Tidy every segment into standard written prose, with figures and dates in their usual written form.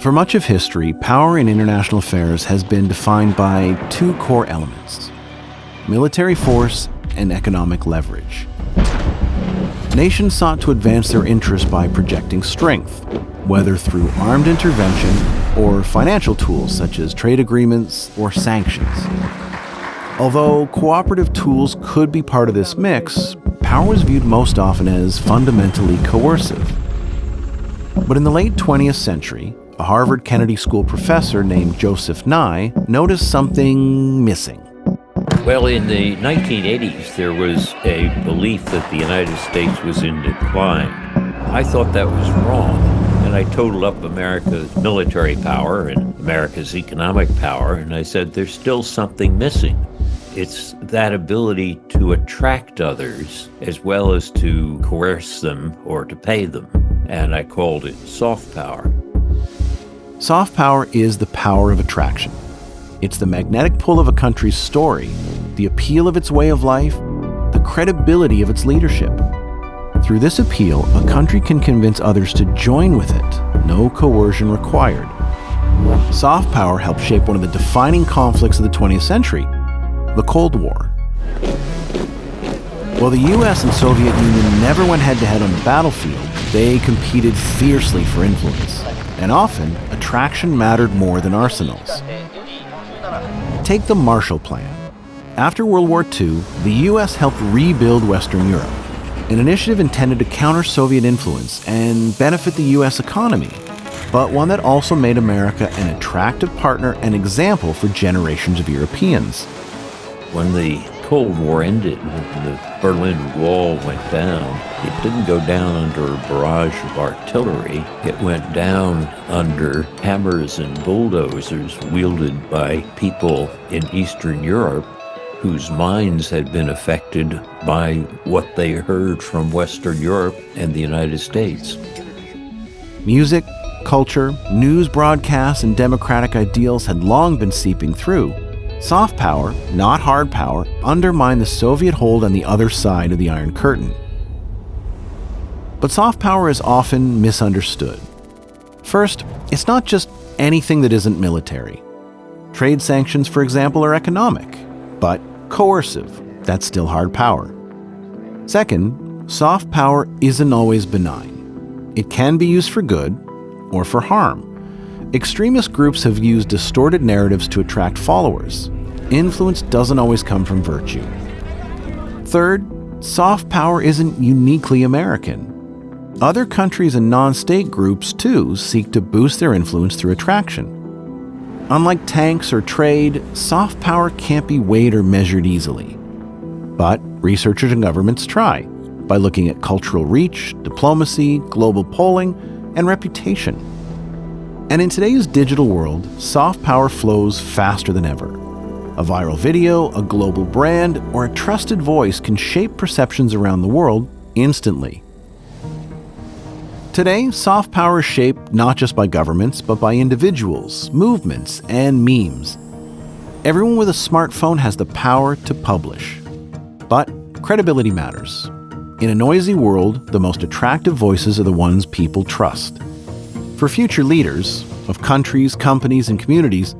For much of history, power in international affairs has been defined by two core elements: military force and economic leverage. Nations sought to advance their interests by projecting strength, whether through armed intervention or financial tools such as trade agreements or sanctions. Although cooperative tools could be part of this mix, power was viewed most often as fundamentally coercive. But in the late 20th century, a Harvard Kennedy School professor named Joseph Nye noticed something missing. Well, in the 1980s, there was a belief that the United States was in decline. I thought that was wrong, and I totaled up America's military power and America's economic power, and I said there's still something missing. It's that ability to attract others as well as to coerce them or to pay them, and I called it soft power. Soft power is the power of attraction. It's the magnetic pull of a country's story, the appeal of its way of life, the credibility of its leadership. Through this appeal, a country can convince others to join with it, no coercion required. Soft power helped shape one of the defining conflicts of the 20th century, the Cold War. While the US and Soviet Union never went head-to-head on the battlefield, they competed fiercely for influence, and often attraction mattered more than arsenals. Take the Marshall Plan. After World War II, the US helped rebuild Western Europe, an initiative intended to counter Soviet influence and benefit the US economy, but one that also made America an attractive partner and example for generations of Europeans. When the Cold War ended and the Berlin Wall went down, it didn't go down under a barrage of artillery. It went down under hammers and bulldozers wielded by people in Eastern Europe whose minds had been affected by what they heard from Western Europe and the United States. Music, culture, news broadcasts, and democratic ideals had long been seeping through. Soft power, not hard power, undermined the Soviet hold on the other side of the Iron Curtain. But soft power is often misunderstood. First, it's not just anything that isn't military. Trade sanctions, for example, are economic, but coercive. That's still hard power. Second, soft power isn't always benign. It can be used for good or for harm. Extremist groups have used distorted narratives to attract followers. Influence doesn't always come from virtue. Third, soft power isn't uniquely American. Other countries and non-state groups, too, seek to boost their influence through attraction. Unlike tanks or trade, soft power can't be weighed or measured easily. But researchers and governments try, by looking at cultural reach, diplomacy, global polling, and reputation. And in today's digital world, soft power flows faster than ever. A viral video, a global brand, or a trusted voice can shape perceptions around the world instantly. Today, soft power is shaped not just by governments, but by individuals, movements, and memes. Everyone with a smartphone has the power to publish. But credibility matters. In a noisy world, the most attractive voices are the ones people trust. For future leaders of countries, companies, and communities,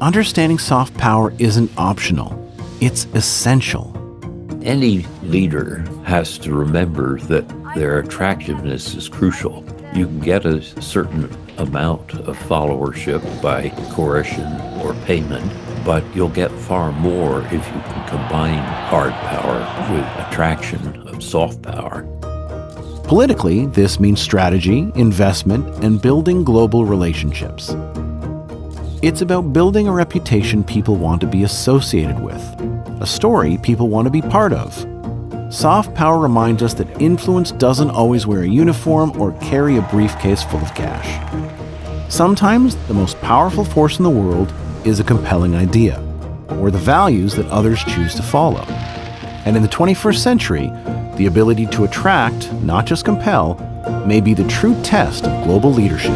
understanding soft power isn't optional. It's essential. Any leader has to remember that their attractiveness is crucial. You can get a certain amount of followership by coercion or payment, but you'll get far more if you can combine hard power with attraction of soft power. Politically, this means strategy, investment, and building global relationships. It's about building a reputation people want to be associated with, a story people want to be part of. Soft power reminds us that influence doesn't always wear a uniform or carry a briefcase full of cash. Sometimes the most powerful force in the world is a compelling idea, or the values that others choose to follow. And in the 21st century, the ability to attract, not just compel, may be the true test of global leadership.